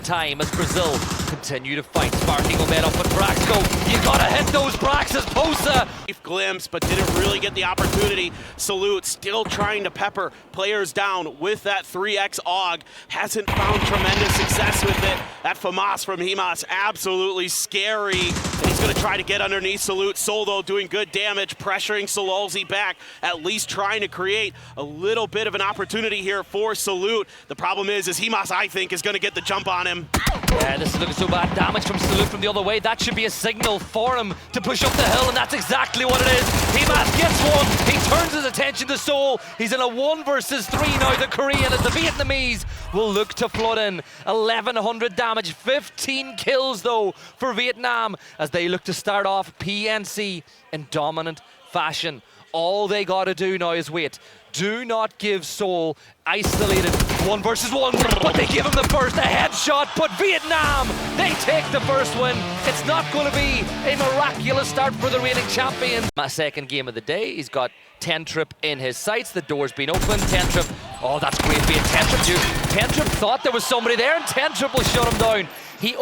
time as Brazil continue to fight. Sparking will met up with Braxco. You gotta hit those Brax as Posa. Glimpse, but didn't really get the opportunity. Salute still trying to pepper players down with that 3x AUG. Hasn't found tremendous success with it. That FAMAS from Himas, absolutely scary. And he's gonna try to get underneath Salute. Solo doing good damage, pressuring Salolzi back, at least trying to create a little bit of an opportunity here for Salute. The problem is Himas, I think, is gonna get the jump on him. Yeah, this is looking so bad. Damage from Salute from the other way. That should be a signal for him to push up the hill, and that's exactly what it is. Himas gets one. He turns his attention to Seoul. He's in a 1 versus 3 now. The Korean and the Vietnamese will look to flood in. 1,100 damage, 15 kills though for Vietnam as they look to start off PNC in dominant fashion. All they gotta do now is wait. Do not give Seoul isolated 1 versus 1, but they give him the first, a headshot, but Vietnam, they take the first win. It's not going to be a miraculous start for the reigning champions. My second game of the day, he's got Tentrip in his sights, the door's been opened, Tentrip, oh that's great being Tentrip, dude. Tentrip thought there was somebody there and Tentrip will shut him down. He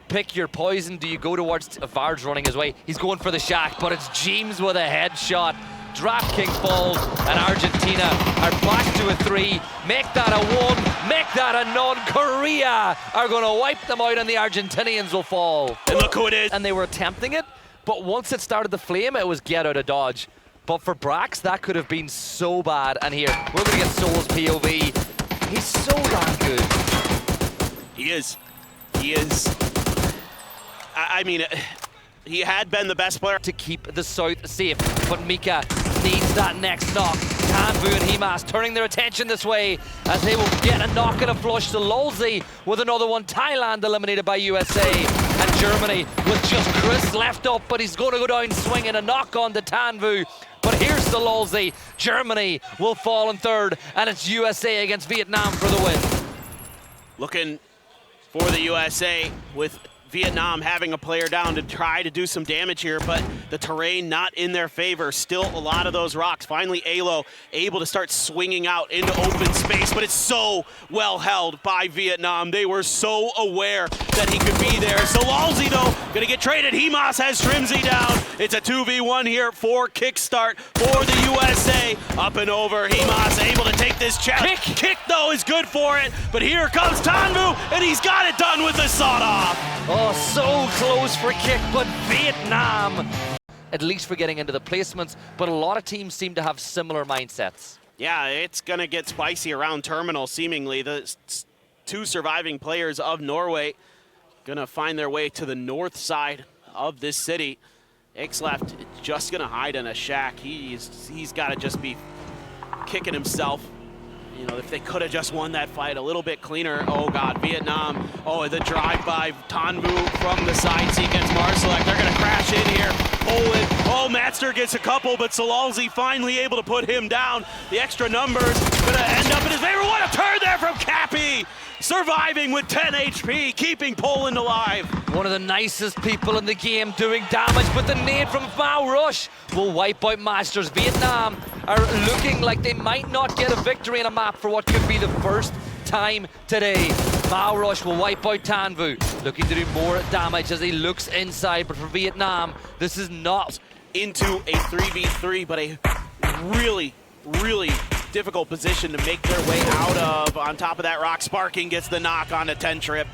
pick your poison, do you go towards Vard's running his way? He's going for the shack, but it's James with a headshot. DraftKings falls, and Argentina are back to a 3. Make that a 1, make that a none. Korea are going to wipe them out, and the Argentinians will fall. And look who it is. And they were attempting it, but once it started to flame, it was get out of dodge. But for Brax, that could have been so bad. And here, we're going to get Soul's POV. He's so damn good. He is. He is. I mean, he had been the best player to keep the South safe, but Mika needs that next knock. Tanvu and Himas turning their attention this way as they will get a knock and a flush to Lolzi with another one. Thailand eliminated by USA, and Germany with just Chris left up, but he's going to go down swinging a knock on to Tanvu. But here's the Lolzi. Germany will fall in third, and it's USA against Vietnam for the win. Looking for the USA with Vietnam having a player down to try to do some damage here, but the terrain not in their favor. Still a lot of those rocks. Finally, Alo able to start swinging out into open space, but it's so well held by Vietnam. They were so aware that he could be there. Salolzi, though, gonna get traded. Himas has Trimsy down. It's a 2v1 here for Kickstart for the USA. Up and over, Himas able to take this challenge. Kick, though, is good for it, but here comes Tanvu, and he's got it done with the sawed-off. Oh, so close for Kick, but Vietnam, at least for getting into the placements, but a lot of teams seem to have similar mindsets. Yeah, it's going to get spicy around Terminal, seemingly. The 2 surviving players of Norway going to find their way to the north side of this city. Ixleft just going to hide in a shack. He's got to just be kicking himself. You know, if they could have just won that fight a little bit cleaner. Oh, God, Vietnam. Oh, the drive-by Tanvu from the side seat gets Marsalek. They're going to crash in here. Poland. Oh, Matster gets a couple, but Salolzi finally able to put him down. The extra numbers going to end up in his favor. What a turn there from Cappy! Surviving with 10 HP, keeping Poland alive. One of the nicest people in the game doing damage, but the nade from Mao Rush will wipe out Masters. Vietnam are looking like they might not get a victory in a map for what could be the first time today. Mao Rush will wipe out Tanvu, looking to do more damage as he looks inside, but for Vietnam, this is not into a 3v3, but a really difficult position to make their way out of. On top of that rock, Sparking gets the knock on a Tentrip.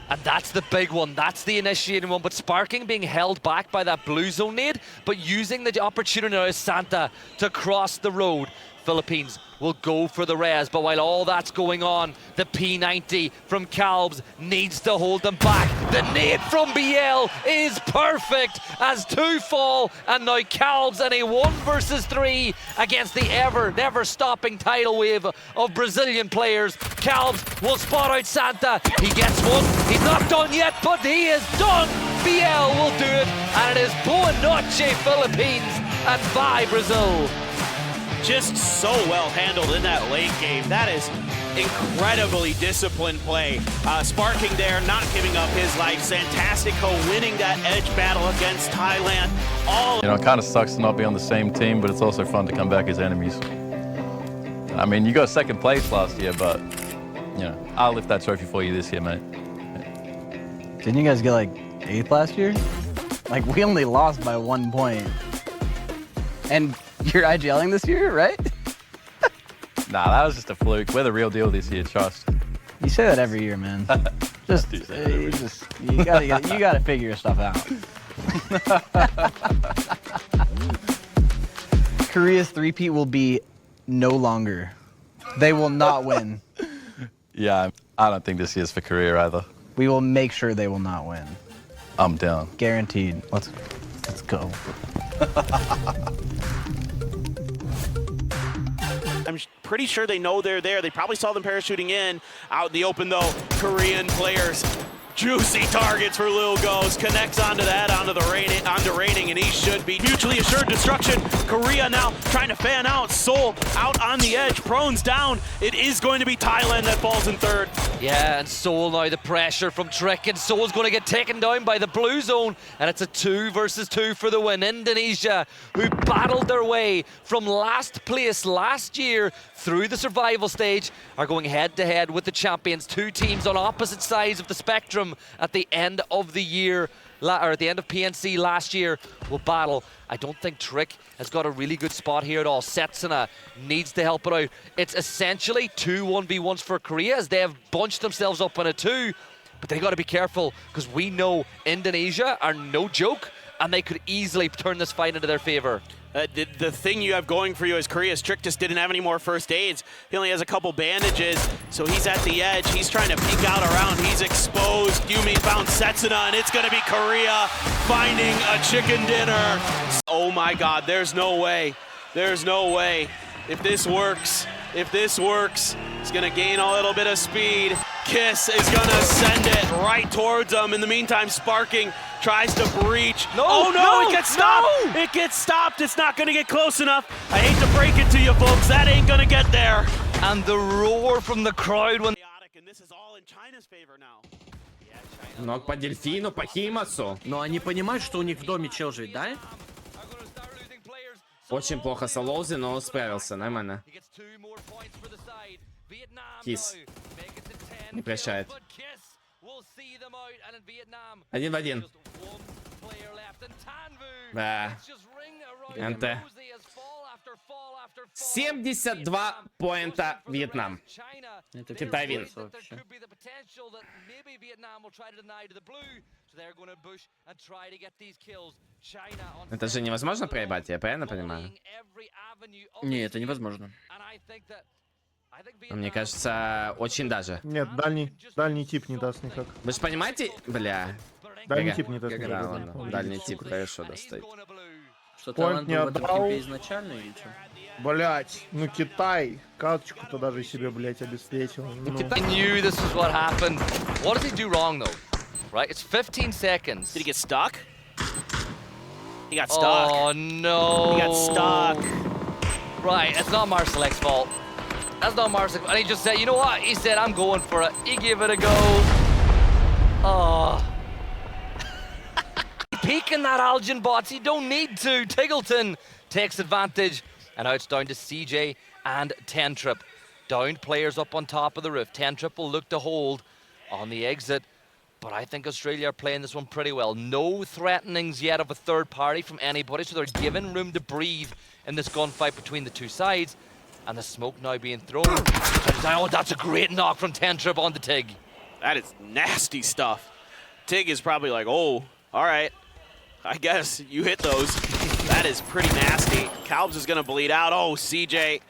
And that's the big one, that's the initiating one, but Sparking being held back by that blue zone nade, but using the opportunity now as Santa to cross the road. Philippines will go for the res, but while all that's going on, the P90 from Calbs needs to hold them back. The nade from BL is perfect as 2 fall, and now Calbs in a 1 versus 3 against the never stopping tidal wave of Brazilian players. Calbs will spot out Santa. He gets one. He's not done yet, but he is done. BL will do it, and it is Boa Noche Philippines and bye Brazil. Just so well handled in that late game. That is incredibly disciplined play. Sparking there, not giving up his life. Santastico winning that edge battle against Thailand. You know, it kind of sucks to not be on the same team, but it's also fun to come back as enemies. I mean, you got second place last year, but, you know, I'll lift that trophy for you this year, mate. Didn't you guys get like 8th last year? Like we only lost by 1 point. And you're IGLing this year, right? Nah, that was just a fluke. We're the real deal this year, trust. You say that every year, man. Just, you gotta figure your stuff out. Korea's three-peat will be no longer. They will not win. Yeah, I don't think this year's for Korea either. We will make sure they will not win. I'm down. Guaranteed. Let's go. I'm pretty sure they know they're there. They probably saw them parachuting in. Out in the open, though, Korean players. Juicy targets for Lil Ghost. Connects onto that, onto Raining, and he should be. Mutually assured destruction. Korea now trying to fan out. Seoul out on the edge. Prone's down. It is going to be Thailand that falls in third. Yeah, and Seoul now the pressure from Trick, and Seoul's going to get taken down by the blue zone, and it's a 2 versus 2 for the win. Indonesia, who battled their way from last place last year through the survival stage, are going head-to-head with the champions. Two teams on opposite sides of the spectrum at the end of the year, or at the end of PNC last year, will battle. I don't think Trick has got a really good spot here at all. Setsuna needs to help it out. It's essentially 2 1v1s for Korea as they have bunched themselves up in a 2, but they got to be careful because we know Indonesia are no joke and they could easily turn this fight into their favor. The thing you have going for you is Korea's Trick just didn't have any more first aids. He only has a couple bandages, so he's at the edge. He's trying to peek out around. He's exposed. Yumi found Setsuna, and it's going to be Korea finding a chicken dinner. Oh my God, there's no way. There's no way. If this works, he's going to gain a little bit of speed. Kiss is going to send it right towards him. In the meantime, Sparking tries to breach. It gets stopped. No. It gets stopped. It's not going to get close enough. I hate to break it to you, folks. That ain't going to get there. And the roar from the crowd when... And this is all in China's favor now. Но по Дельфину, по Химасу. Но они понимают, что у них в доме чел жить, да? Очень плохо Салоузи, но справился, нормально. Кис. Не прощает. 1 в 1. Да. НТ. 72 поинта Вьетнам. Китай вин. Это же невозможно проебать, я правильно понимаю? Не, это невозможно. Мне кажется, очень даже. Нет, дальний тип не даст никак. Вы же понимаете, бля? Дальний тип не даст никак. Да, ладно. Дальний тип хорошо достает. Что Point талант не был в этом отдал. типе изначально или что? Блять, ну Китай каточку-то даже себе, блять, обеспечил. Ну. I knew this was what happened. What does he do wrong though? Right, it's 15 seconds. Did he get stuck? He got stuck. Oh no. He got stuck. Right, it's not Marcelec's fault. That's not Marcelec's. And he just said, you know what? He said, I'm going for it. He gave it a go. Oh. Peeking that Algin bots. He don't need to. Tiggleton takes advantage. And now it's down to CJ and Tentrip. Downed players up on top of the roof. Tentrip will look to hold on the exit. But I think Australia are playing this one pretty well. No threatenings yet of a third party from anybody, so they're given room to breathe in this gunfight between the two sides. And the smoke now being thrown. Oh, that's a great knock from Tentrip on the Tig. That is nasty stuff. Tig is probably like, oh, all right. I guess you hit those. That is pretty nasty. Calbs is going to bleed out. Oh, CJ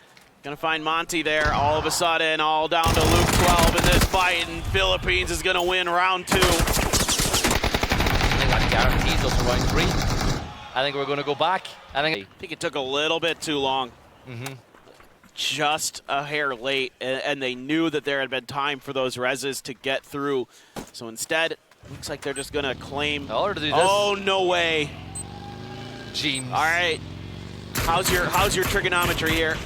going to find Monty there. All of a sudden, all down to Luke 12 in this fight, and Philippines is going to win round 2. I think that guarantees us round 3. I think we're going to go back. I think it took a little bit too long. Just a hair late, and they knew that there had been time for those reses to get through. So instead, looks like they're just going to claim. Oh, to do this. Oh, no way. Jeems. All right. How's your trigonometry here?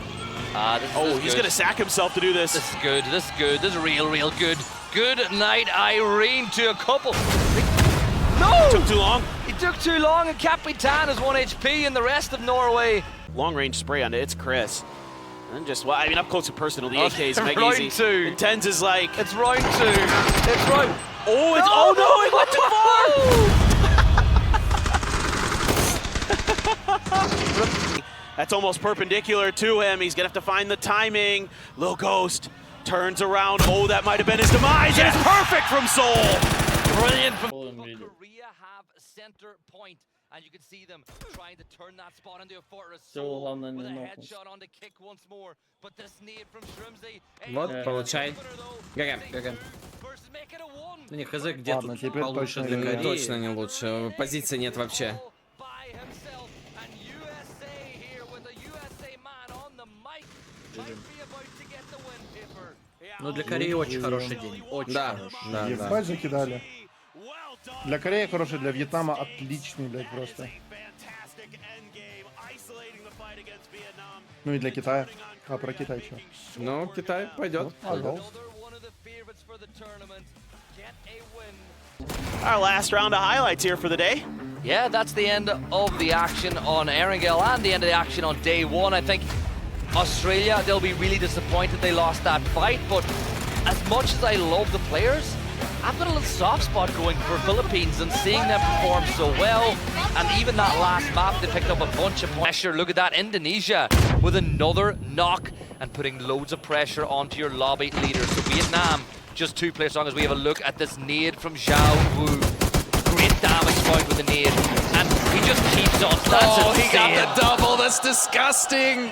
He's going to sack himself to do this. This is good. This is good. This is real good. Good night, Irene, to a couple. No! Took too long. He took too long, and Capitan is 1 HP, and the rest of Norway. Long-range spray on it. It's Chris. And just, well, I mean, up close and personal, the AK is mega round easy. 2. And Tens is like... It's round 2. It's round... Oh, it's, oh no! too far! That's almost perpendicular to him. He's gonna have to find the timing. Lil Ghost turns around. Oh, that might have been his demise. And it's perfect from Soul. Brilliant from Полем видео. Korea have center point, and you can see them trying to turn that spot into a fortress. Всё, главное With не a нокнуть. headshot on the kick once more, but this nade from Shrimsy. Вот, получай. ГГ. ГГ. Versus make it a one. Ну не, хз, где Ладно, тут теперь получше точно для не Кореи. Точно не лучше. Позиции нет вообще. By himself, and USA here with a USA man on the mic. Might be about to get the win paper. Ну для Кореи очень хороший день. Очень Да, хороший. да, да. Ебать закидали. Для Кореи хороший, для Вьетнама отличный, блядь, просто. Ну и для Китая. А, про Китай что? Ну, Китай пойдет. Ага. Another one of the favorites for the tournament. Get a win. Our last round of highlights here for the day. Yeah, that's the end of the action on Erangel and the end of the action on day one. I think Australia, they'll be really disappointed they lost that fight, but as much as I love the players, I've got a little soft spot going for Philippines and seeing them perform so well. And even that last map, they picked up a bunch of pressure. Look at that, Indonesia with another knock and putting loads of pressure onto your lobby leader. So Vietnam, just 2 players long as we have a look at this nade from Zhao Wu. Great damage found with the nade, and he just keeps on. That's He got insane. the double. That's disgusting.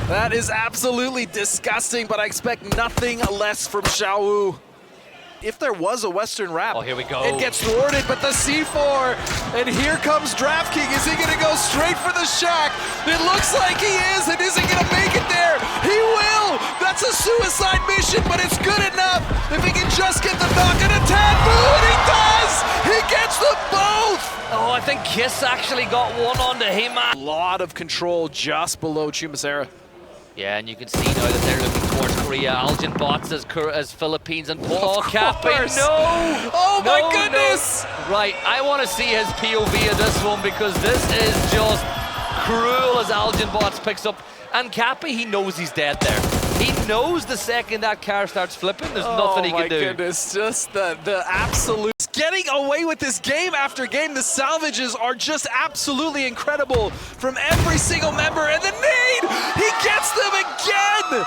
That is absolutely disgusting, but I expect nothing less from Xiaowu. If there was a Western wrap, Oh, here we go. it gets thwarted, but the C4, and here comes DraftKing. Is he gonna go straight for the shack? It looks like he is, and is he gonna make it there? He will! That's a suicide mission, but it's good enough if he can just get the knock and a taboo, and he does! He gets them both! Oh, I think Kiss actually got one onto him. A lot of control just below Chumasera. Yeah, and you can see now that they're looking towards Korea. Algin Bots as Philippines and Paul Cappy. course. No! Oh my No, goodness! no. Right, I want to see his POV of this one because this is just cruel as Algin Bots picks up. And Cappy, he knows he's dead there. He knows the second that car starts flipping, there's nothing he can do. Oh my goodness, just the absolute... Getting away with this game after game, the salvages are just absolutely incredible from every single member, and the nade! He gets them again!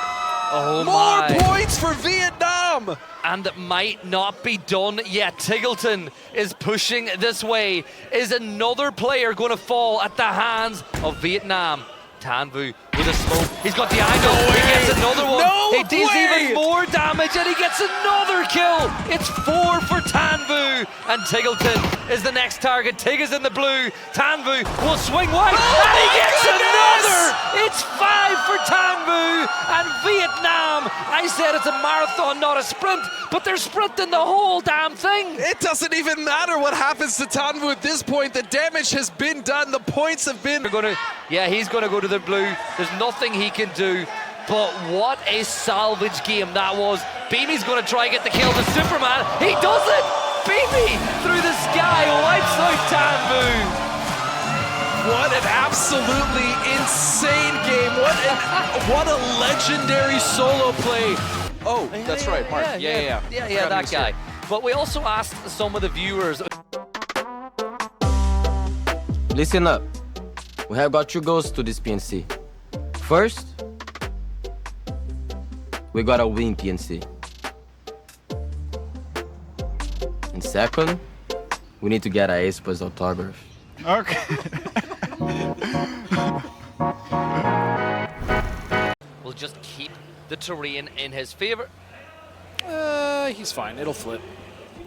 Oh More my. points for Vietnam! And it might not be done yet. Tiggleton is pushing this way. Is another player going to fall at the hands of Vietnam? Tanvu with a smoke. He's got the angle. He gets another one. No He deals way! even more damage and he gets another kill. It's 4 for Tanvu. And Tiggleton is the next target. Tig is in the blue. Tanvu will swing wide. Oh and he my gets goodness! another. It's 5 for Tanvu. And Vietnam, I said it's a marathon, not a sprint. But they're sprinting the whole damn thing. It doesn't even matter what happens to Tanvu at this point. The damage has been done. The points have been... Yeah, he's going to go to the blue. There's nothing he can do. But what a salvage game that was. Beamy's going to try and get the kill to Superman. He does it! Beamy through the sky wipes out Tanvu. What an absolutely insane game. What a legendary solo play. Oh, that's right, Mark. Yeah, Yeah, Forgot he that was guy. here. But we also asked some of the viewers. Listen up. We have got 2 goals to this PNC. First, we gotta win PNC. And second, we need to get a Aespa's autograph. Okay. We'll just keep the terrain in his favor. He's fine. It'll flip.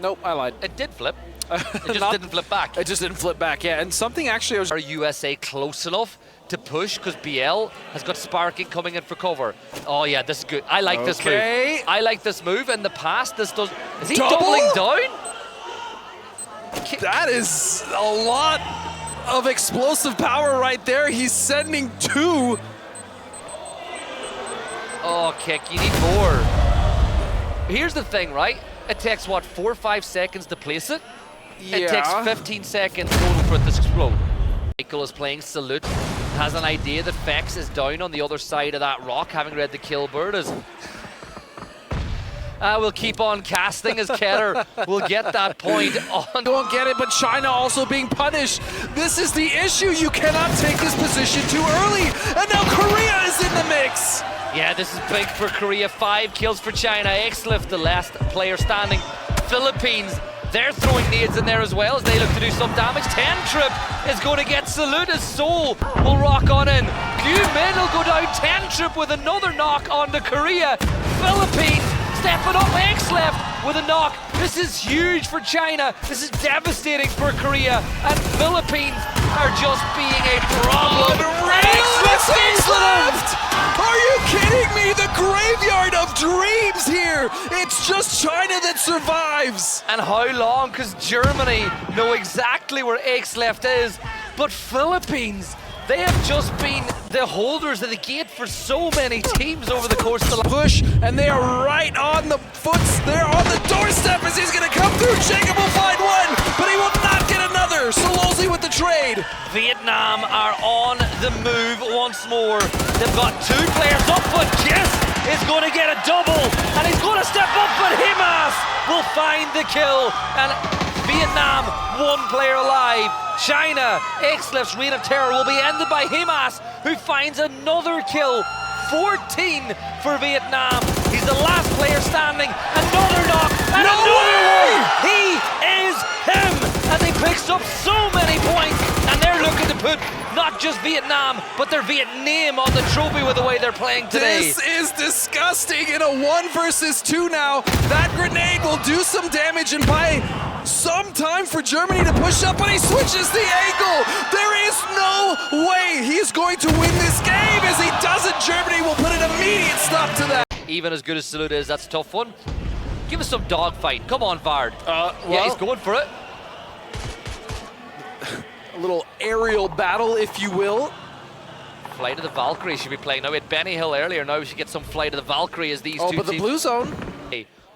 Nope, I lied. It did flip. It just didn't flip back. It just didn't flip back, yeah. And something actually I was... Are USA close enough to push? Because BL has got Sparking coming in for cover. Oh yeah, this is good. I like this move. Okay. I like this move. In the past, this does... Is he Double? doubling down? That is a lot of explosive power right there. He's sending 2. Oh, Kick, you need more. Here's the thing, right? It takes, what, 4 or 5 seconds to place it? It takes 15 seconds total for it to explode. Michael is playing Salute, has an idea that Fex is down on the other side of that rock, having read the kill bird. We'll keep on casting as Keter will get that point on. Don't get it, but China also being punished. This is the issue. You cannot take this position too early. And now Korea is in the mix. Yeah, this is big for Korea. 5 kills for China. Xlift, the last player standing. Philippines, they're throwing nades in there as well as they look to do some damage. 10 Trip is going to get Salute as Seoul will rock on in. Min will go down. 10 Trip with another knock onto Korea. Philippines stepping up. Xlift with a knock. This is huge for China. This is devastating for Korea. And Philippines are just being a problem. Xlift! Are you kidding me? The graveyard of dreams here. It's just China that survives. And how long? Because Germany know exactly where Xlift is. But Philippines, they have just been the holders of the gate for so many teams over the course of the push, and they are right on the they're on the doorstep as he's going to come through. Jacob will find one, but he will not get another. Solozzi with the trade. Vietnam are on the move once more. They've got 2 players up, but Kiss is going to get a double, and he's going to step up, but Himas will find the kill, and Vietnam 1 player alive. China, Xlift's reign of terror will be ended by Himas, who finds another kill. 14 for Vietnam. He's the last player standing. Another knock and another one. He is him, and he picks up so many points. And they're looking to put not just Vietnam, but their Vietnam on the trophy with the way they're playing today. This is disgusting in a 1 versus 2 now. That grenade will do some damage and buy some time for Germany to push up, but he switches the angle. There is no way he's going to win this game. As he doesn't, Germany will put an immediate stop to that. Even as good as Salute is, that's a tough one. Give us some dogfight. Come on, Vard. Well, yeah, he's going for it. A little aerial battle, if you will. Flight of the Valkyrie should be playing. Now, we had Benny Hill earlier. Now we should get some Flight of the Valkyrie as these two but the teams blue zone.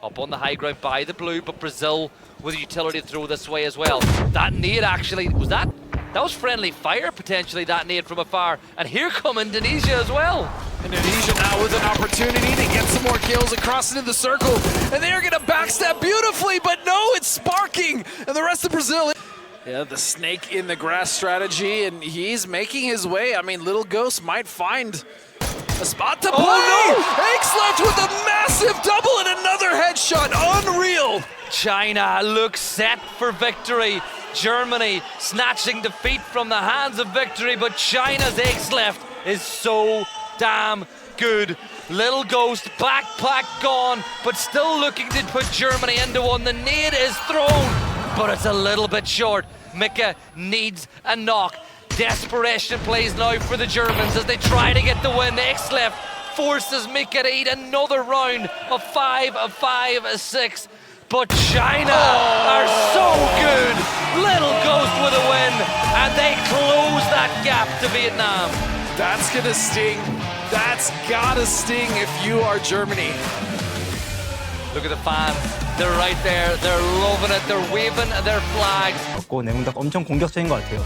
up on the high ground by the blue, but Brazil with a utility to throw this way as well. That nade actually, that was friendly fire potentially, that nade from afar. And here come Indonesia as well. Indonesia now with an opportunity to get some more kills across into the circle. And they are going to backstab beautifully, but no, it's sparking. And the rest of Brazil. Yeah, the snake in the grass strategy, and he's making his way. I mean, Little Ghost might find a spot to play. Oh, no! Xlift with a massive double and another headshot. Unreal. China looks set for victory. Germany snatching defeat from the hands of victory, but China's Xlift is so damn good. Little Ghost, backpack gone, but still looking to put Germany into one. The nade is thrown, but it's a little bit short. Mika needs a knock. Desperation plays now for the Germans as they try to get the win. Xlift forces Mika to eat another round of 5-6. But China are so good. Little Ghost with a win, and they close that gap to Vietnam. That's gonna sting. That's gotta sting if you are Germany. Look at the fans. They're right there. They're loving it. They're waving their flags. 내공닭 엄청 공격적인 것 같아요.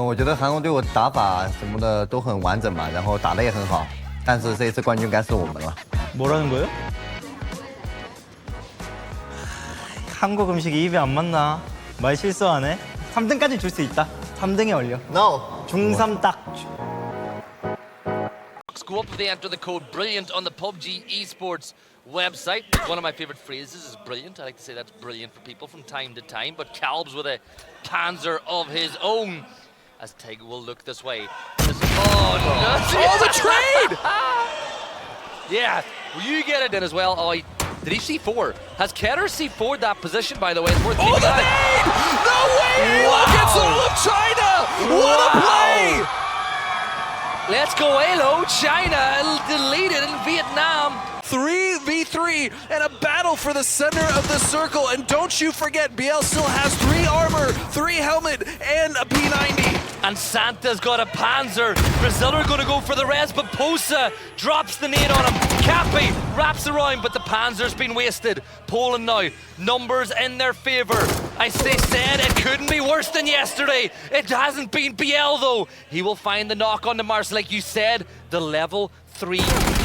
我觉得韩国队伍打法什么的都很完整嘛，然后打得也很好，但是这一次冠军该是我们了。 뭐라는 거예요? 한국 음식이 입에 안 맞나? 말 실수하네. 3등까지 줄 수 있다. 3등에 올려. No. 중3 딱. Go up if they enter the code BRILLIANT on the PUBG esports website. One of my favorite phrases is brilliant. I like to say that's brilliant for people from time to time, but Calbs with a Panzer of his own as Tig will look this way. Oh, the trade! Yeah, will you get it in as well? Oh, did he C4? Has Keter C4'd that position, by the way? It's worth keeping the nade! No way! Look, it's all of China! What a play! Let's go Halo, China deleted in Vietnam. 3v3 and a battle for the center of the circle. And don't you forget, BL still has 3 armor, 3 helmet, and a P90. And Santa's got a Panzer. Brazil are going to go for the res, but Posa drops the nade on him. Cappy wraps around, but the Panzer's been wasted. Poland now, numbers in their favor. They said it couldn't be worse than yesterday. It hasn't been BL though. He will find the knock on the Mars, like you said. The level 3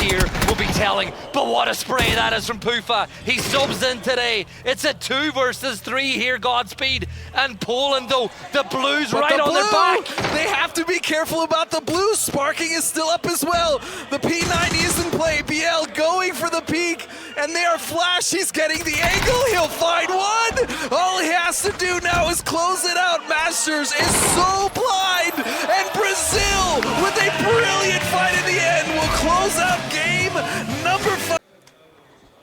here will be telling. But what a spray that is from Pufa. He subs in today. It's a 2 versus 3 here, Godspeed. And Poland, though, the Blues But right the on their blue, back. They have to be careful about the blue. Sparking is still up as well. The P90 is in play. BL going for the peak, and they are flash. He's getting the angle. He'll find one. All he has to do now is close it out. Masters is so blind, and Brazil, with a brilliant fight in the end, will close out game number 5.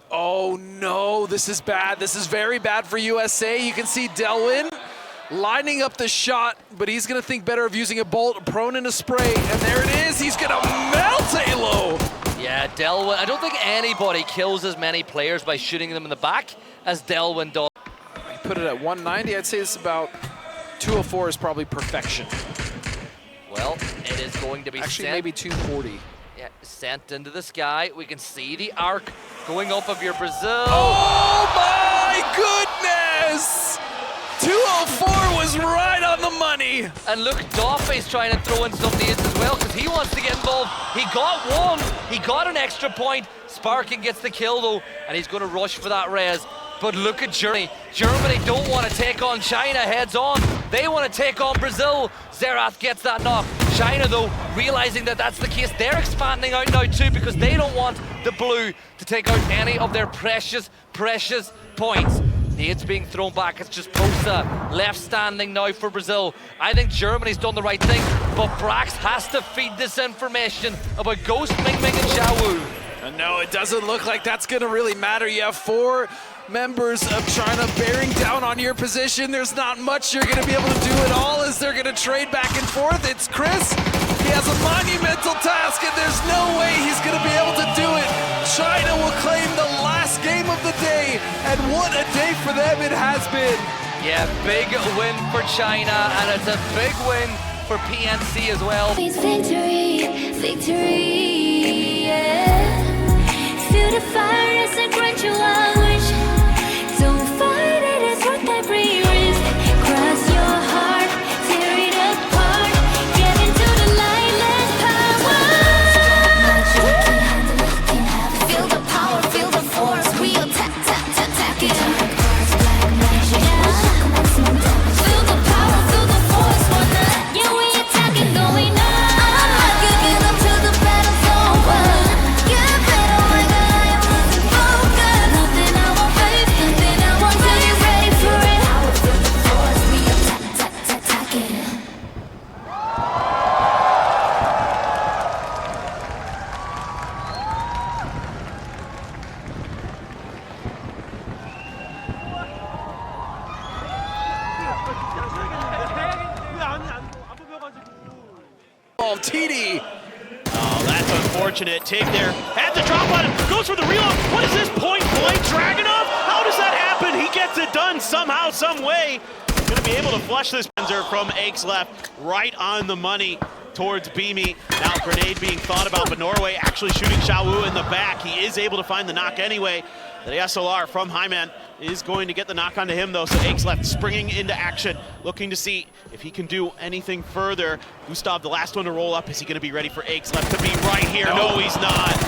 Oh no, this is bad. This is very bad for USA. You can see Delwyn lining up the shot, but he's gonna think better of using a bolt, prone in a spray, and there it is. He's gonna melt Halo. Yeah, Delwyn. I don't think anybody kills as many players by shooting them in the back as Delwyn does. Put it at 190. I'd say it's about 204 is probably perfection. Well, it is going to be Actually, sent. maybe 240. Yeah, sent into the sky. We can see the arc going up of your Brazil. Oh my goodness! 204 was right on the money. And look, Doffey's trying to throw in some nades as well because he wants to get involved. He got one. He got an extra point. Sparking gets the kill though, and he's going to rush for that res. But look at Germany. Germany don't want to take on China heads on. They want to take on Brazil. Zerath gets that knock. China, though, realizing that that's the case, they're expanding out now too because they don't want the blue to take out any of their precious, precious points. Nades being thrown back. It's just Posa left standing now for Brazil. I think Germany's done the right thing, but Brax has to feed this information about Ghost, Ming Ming, and Xiaowu. And no, it doesn't look like that's going to really matter. You have 4 members of China bearing down on your position. There's not much you're going to be able to do at all as they're going to trade back and forth. It's Chris. He has a monumental task, and there's no way he's going to be able to do it. China will claim the last game of the day, and what a day for them it has been. Yeah, big win for China, and it's a big win for PNC as well. Victory, victory, yeah. Feel the fire as I grant you a wish. Don't fight it, it's worth every risk. Cross your heart, tear it apart. Get into the light, let's power. Feel the power, feel the force. We attack, attack it. Feel the power, feel the force. Yeah, we attacking, going on. You get up to the battle's over. Get better, my God, I am losing focus. Nothing I won't face, nothing I won't do. You ready for it? Power, feel the force. We attack it. Oh, TD. Oh, that's unfortunate. Take there. Had to drop on him. Goes for the reload. What is this? Point blank Dragunov? How does that happen? He gets it done somehow, some way. Gonna be able to flush this from Aches left right on the money towards Beamy. Now grenade being thought about, but Norway actually shooting Xiaowu in the back. He is able to find the knock anyway. The SLR from Hyman is going to get the knock onto him though, so Aches left springing into action, looking to see if he can do anything further. Gustav, the last one to roll up, is he gonna be ready for Aches left to be right here? No, he's not.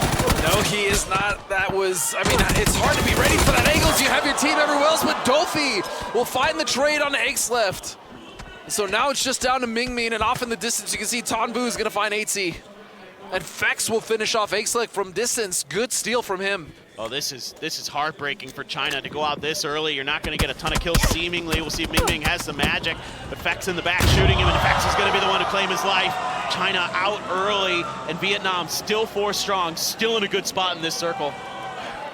No, he is not. That was, I mean, it's hard to be ready for that angle if you have your team everywhere else, but Dofi will find the trade on Aches left. So now it's just down to Ming Ming, and off in the distance you can see Tonbu is gonna find 8C. And Fex will finish off Aches from distance. Good steal from him. Oh, this is heartbreaking for China to go out this early. You're not going to get a ton of kills seemingly. We'll see if Ming Ming has some magic. But Fex in the back shooting him, and Fex is going to be the one to claim his life. China out early, and Vietnam still 4 strong, still in a good spot in this circle.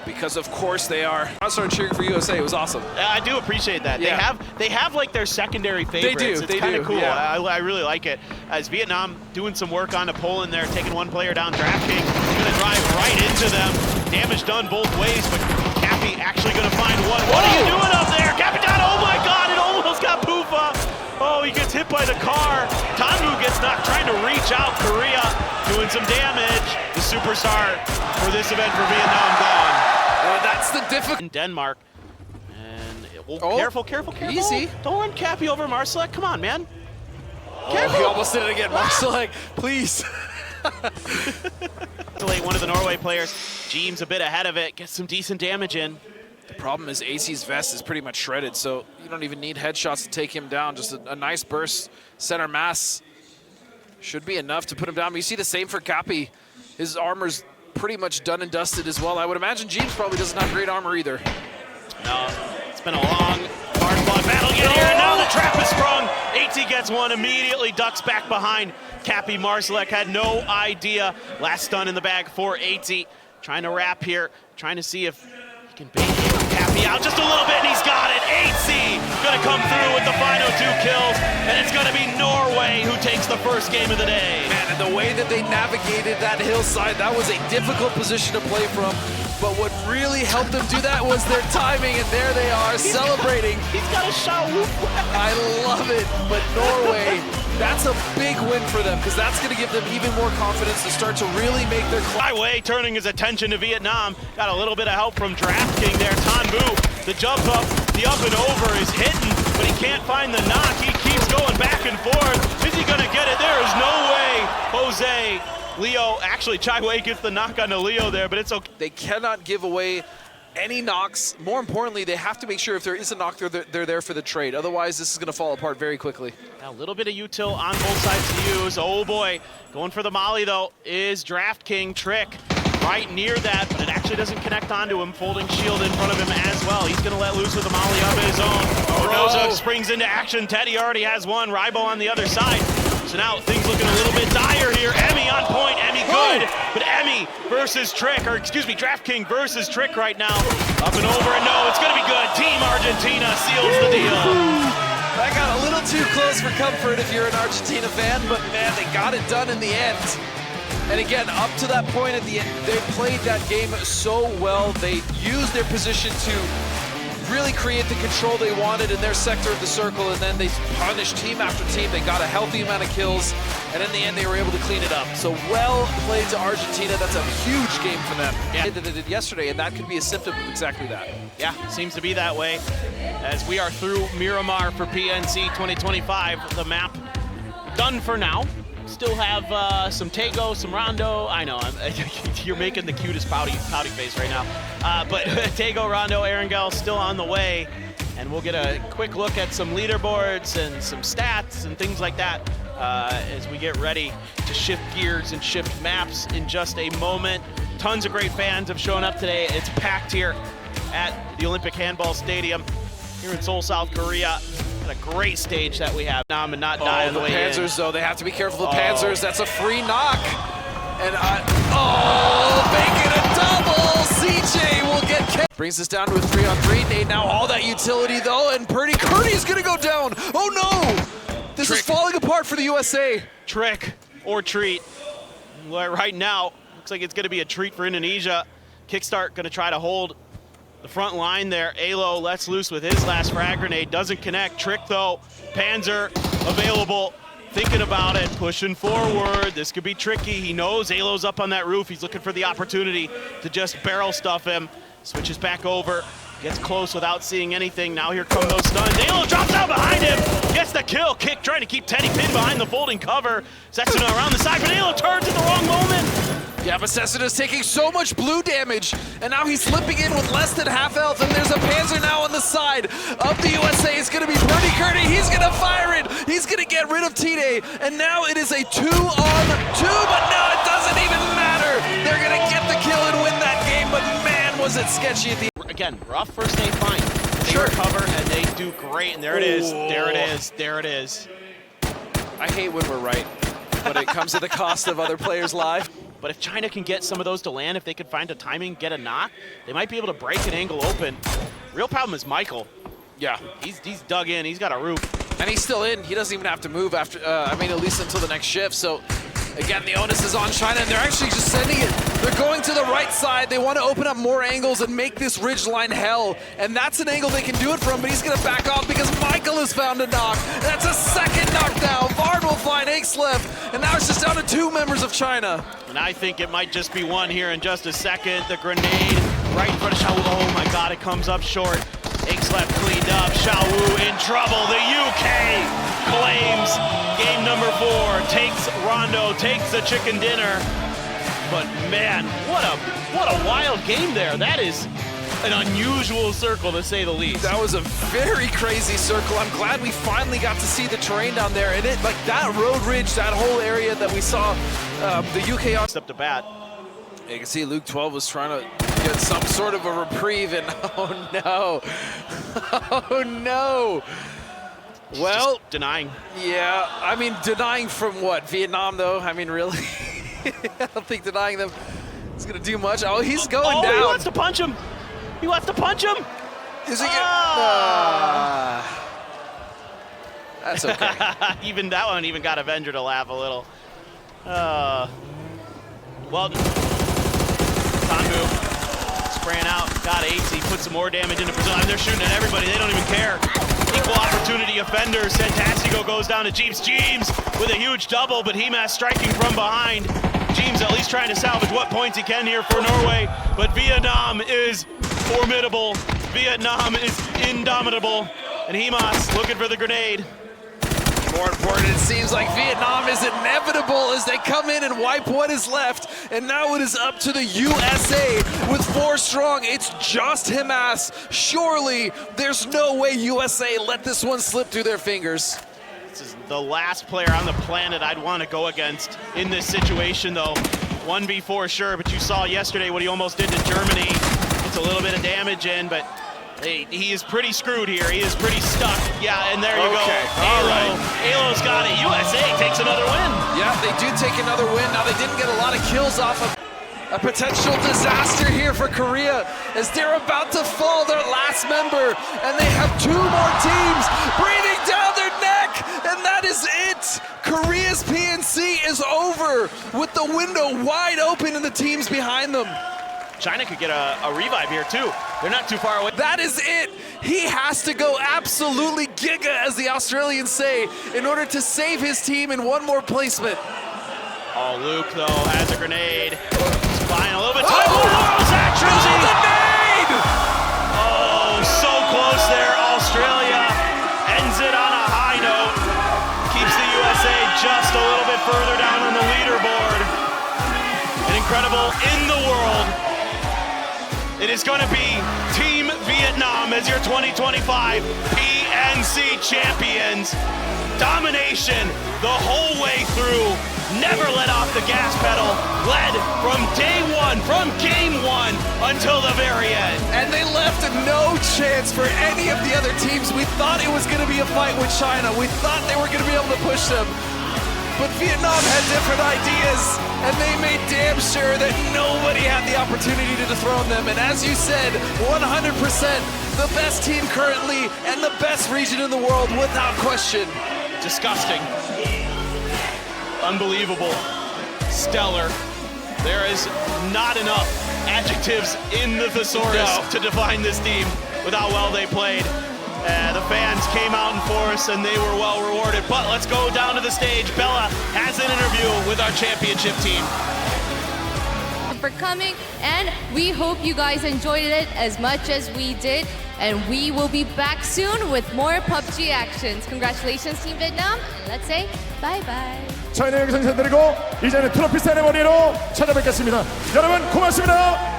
Because of course they are. I started cheering for USA. It was awesome. I do appreciate that. Yeah. They have like their secondary favorites. They do. It's kind of cool. Yeah. I really like it. As Vietnam doing some work on to Poland there, taking one player down. DraftKings going to drive right into them. Damage done both ways, but Cappy actually going to find one. What are you doing up there, Capitan? Oh my God! It almost got Pufa. Oh, he gets hit by the car. Tanmu gets knocked, trying to reach out. Korea doing some damage. The superstar for this event for Vietnam gone. That's the difficult. In Denmark. And careful. Easy. Don't run Cappy over Marsalek. Come on, man. Oh, he almost did it again. Marsalek, please. One of the Norway players, Jeems a bit ahead of it, gets some decent damage in. The problem is AC's vest is pretty much shredded, so you don't even need headshots to take him down. Just a nice burst center mass should be enough to put him down. But you see the same for Cappy. His armor's pretty much done and dusted as well. I would imagine Jeems probably doesn't have great armor either. No, it's been a long, hard-fought battle here, and now the trap is sprung. AT gets one, immediately ducks back behind. Cappy Marsalek had no idea. Last stun in the bag for AT. Trying to wrap here, trying to see if he can bait Cappy out just a little bit, and he's got it. AT gonna come through with the final 2 kills, and it's gonna be Norway who takes the first game of the day. Man, and the way that they navigated that hillside, that was a difficult position to play from. But what really helped them do that was their timing, and there they are celebrating. He's got a shot. I love it, but Norway, that's a big win for them because that's going to give them even more confidence to start to really make their Wei turning his attention to Vietnam. Got a little bit of help from DraftKing there. Tan Bu, the jump up, the up and over is hidden, but he can't find the knock. He keeps going back and forth. Is he going to get it? There is no way. Jose, Leo, actually Chai Wei gets the knock onto Leo there, but it's okay. They cannot give away any knocks. More importantly, they have to make sure if there is a knock, they're there for the trade. Otherwise, this is going to fall apart very quickly. Now, a little bit of util on both sides to use. Oh boy, going for the molly though is DraftKing. Trick right near that, but it actually doesn't connect onto him. Folding shield in front of him as well. He's going to let loose with the molly of his own. Rosa springs into action. Teddy already has one. Ribo on the other side. So now things looking a little bit dire here. Emmy on point, Emmy good, but Emmy versus Trick, or excuse me, DraftKing versus Trick right now. Up and over, and no, it's gonna be good. Team Argentina seals the deal. That got a little too close for comfort if you're an Argentina fan, but man, they got it done in the end. And again, up to that point at the end, they played that game so well. They used their position to really create the control they wanted in their sector of the circle, and then they punished team after team. They got a healthy amount of kills, and in the end, they were able to clean it up. So well played to Argentina. That's a huge game for them. Yeah, that they did yesterday, and that could be a symptom of exactly that. Yeah, seems to be that way. As we are through Miramar for PNC 2025, the map done for now. Still have some Tego, some Rondo. I know, you're making the cutest pouty face right now. But Tego, Rondo, Erangel still on the way. And we'll get a quick look at some leaderboards and some stats and things like that as we get ready to shift gears and shift maps in just a moment. Tons of great fans have shown up today. It's packed here at the Olympic Handball Stadium here in Seoul, South Korea. A great stage that we have now, and not die on the way Panzers, in. though, they have to be careful. The Panzers, that's a free knock. And making a double. CJ will get brings us down to a 3-on-3. Nate now all that utility, though, and Purdy Curdy's going to go down. Oh, no. This is falling apart for the USA. Trick or treat. Right now, looks like it's going to be a treat for Indonesia. Kickstart going to try to hold the front line there. Alo lets loose with his last frag grenade. Doesn't connect. Trick though. Panzer available. Thinking about it. Pushing forward. This could be tricky. He knows Alo's up on that roof. He's looking for the opportunity to just barrel stuff him. Switches back over. Gets close without seeing anything. Now here come those stuns. Alo drops out behind him. Gets the kill. Kick trying to keep Teddy pinned behind the folding cover. Setsuna around the side, but Alo turns at the wrong moment. Yeah, but Sesuna's taking so much blue damage, and now he's slipping in with less than half health, and there's a Panzer now on the side of the USA. It's going to be Purdy Curdy. He's going to fire it. He's going to get rid of Tide, and now it is a 2-on-2, but now it doesn't even matter. They're going to get the kill and win that game, but man, was it sketchy at the end. Again, rough first aid, fine. They recover, and they do great, and there it is. There it is. There it is. I hate when we're right, but it comes at the cost of other players' lives. But if China can get some of those to land, if they could find a timing, get a knock, they might be able to break an angle open. Real problem is Michael. Yeah. He's dug in, he's got a roof. And he's still in. He doesn't even have to move after, at least until the next shift. So, again, the onus is on China, and they're actually just sending it. They're going to the right side. They want to open up more angles and make this ridge line hell. And that's an angle they can do it from, but he's going to back off because Michael has found a knock. That's a second knockdown. Vard will find Aix-Lev, and now it's just down to 2 members of China. And I think it might just be one here in just a second. The grenade right in front of Xiao Wu. Oh my God, it comes up short. Aix-Lev cleaned up. Xiao Wu in trouble. The UK claims game number 4. Takes Rondo, takes the chicken dinner. but man, what a wild game there. That is an unusual circle, to say the least. That was a very crazy circle. I'm glad we finally got to see the terrain down there. And it, like that road ridge, that whole area that we saw the UK up to bat. You can see Luke 12 was trying to get some sort of a reprieve, and oh no. Oh no. Well, just denying. Yeah, I mean, denying from what? Vietnam, though? I mean, really? I don't think denying them is going to do much. Oh, he's going down. He wants to punch him. He wants to punch him. Is he That's okay. Even that one even got Avenger to laugh a little. Well, Tangu spraying out, got eazy, put some more damage into Brazil. I mean, they're shooting at everybody. They don't even care. Equal opportunity offender. Santastigo goes down to Jeems. Jeems with a huge double, but Hemas striking from behind. Jeems at least trying to salvage what points he can here for Norway, but Vietnam is formidable. Vietnam is indomitable, and Hemas looking for the grenade. More important, it seems like Vietnam is inevitable as they come in and wipe what is left. And now it is up to the USA with 4 strong. It's just Hemas. Surely there's no way USA let this one slip through their fingers. This is the last player on the planet I'd want to go against in this situation, though. 1v4, sure, but you saw yesterday what he almost did to Germany. It's a little bit of damage in, but he is pretty screwed here. He is pretty stuck. Yeah, and there you go. All right. Alo's got it. USA takes another win. Yeah, they do take another win. Now, they didn't get a lot of kills off of a potential disaster here for Korea as they're about to fall their last member, and they have 2 more teams breathing down their neck, and that is it. Korea's PNC is over with the window wide open and the teams behind them. China could get a revive here, too. They're not too far away. That is it. He has to go absolutely giga, as the Australians say, in order to save his team in one more placement. Oh, Luke, though, has a grenade. He's flying a little bit. Oh, Zach Trinity! Grenade! Oh, so close there. Australia ends it on a high note. Keeps the USA just a little bit further down on the leaderboard. An incredible in the world. It is going to be Team Vietnam as your 2025 PNC champions. Domination the whole way through. Never let off the gas pedal. Led from day one, from game 1 until the very end. And they left no chance for any of the other teams. We thought it was going to be a fight with China. We thought they were going to be able to push them. But Vietnam had different ideas, and they made damn sure that nobody had the opportunity to dethrone them. And as you said, 100% the best team currently and the best region in the world without question. Disgusting. Unbelievable. Stellar. There is not enough adjectives in the thesaurus to define this team with how well they played. The fans came out in force and they were well rewarded. But let's go down to the stage. Bella has an interview with our championship team. For coming, and we hope you guys enjoyed it as much as we did, and we will be back soon with more PUBG actions. Congratulations, Team Vietnam. Let's say bye-bye. 저희는 여기서 인사드리고 이제는 트로피 세레머니로 찾아뵙겠습니다. 여러분 고맙습니다.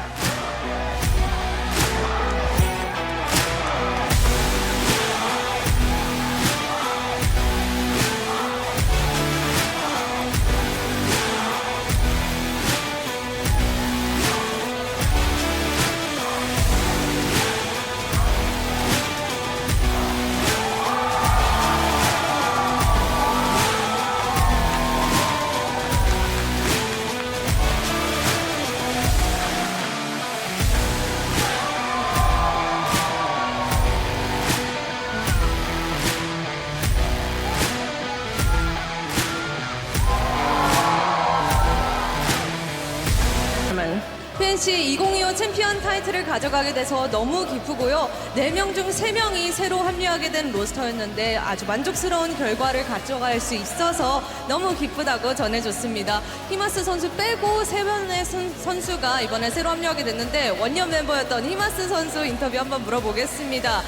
PNC 2025 챔피언 타이틀을 가져가게 돼서 너무 기쁘고요. 4명 중 3명이 새로 합류하게 된 로스터였는데 아주 만족스러운 결과를 가져갈 수 있어서 너무 기쁘다고 전해줬습니다. 히마스 선수 빼고 3명의 선수가 이번에 새로 합류하게 됐는데 원년 멤버였던 히마스 선수 인터뷰 한번 물어보겠습니다.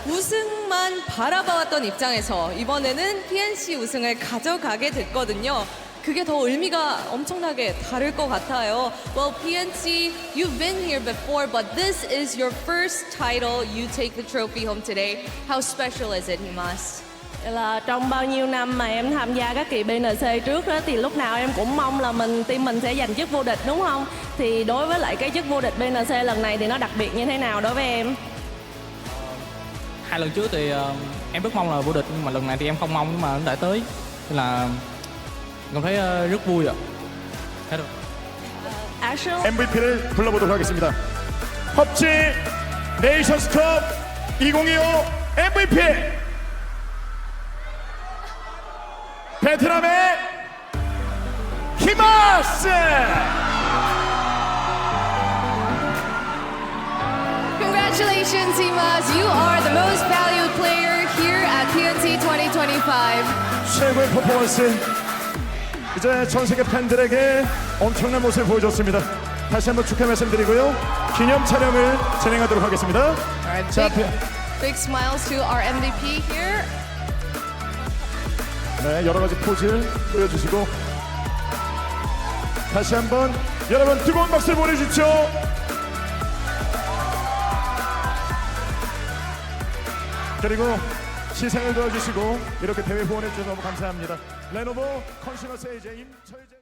우승만 바라봐왔던 입장에서 이번에는 PNC 우승을 가져가게 됐거든요. 그게 더 의미가 엄청나게 다를 것 같아요. Well, PNC, you've been here before, but this is your first title. You take the trophy home today. How special is it, Himas? Là trong bao nhiêu năm mà em tham gia các kỳ BNC trước đó, thì lúc nào em cũng mong là team mình sẽ giành chức vô địch, đúng không? Thì đối với lại cái chức vô địch BNC lần này thì nó đặc biệt như thế nào đối với em? 2 lần trước thì em rất mong là vô địch, nhưng mà lần này thì em không mong, nhưng mà nó đã tới nên là cảm thấy rất vui ạ. Thế rồi. Actually, MVP를 불러보도록 하겠습니다. 펍지 네이션스컵 2025 MVP 베트남의 히마스. Congratulations, Himas. You are the most valued player here at PNC 2025. 최고의 퍼포먼스. 이제 전 세계 팬들에게 엄청난 모습을 보여줬습니다. 다시 한번 축하 말씀드리고요. 기념 촬영을 진행하도록 하겠습니다. Alright, 자, big smiles to our MVP here. 네, 여러 가지 포즈 보여주시고 다시 한번 여러분 뜨거운 박수 보내주십시오. 그리고 시상을 도와주시고 이렇게 대회 후원해 주셔서 너무 감사합니다. 레노버 컨슈머 세이제 임철재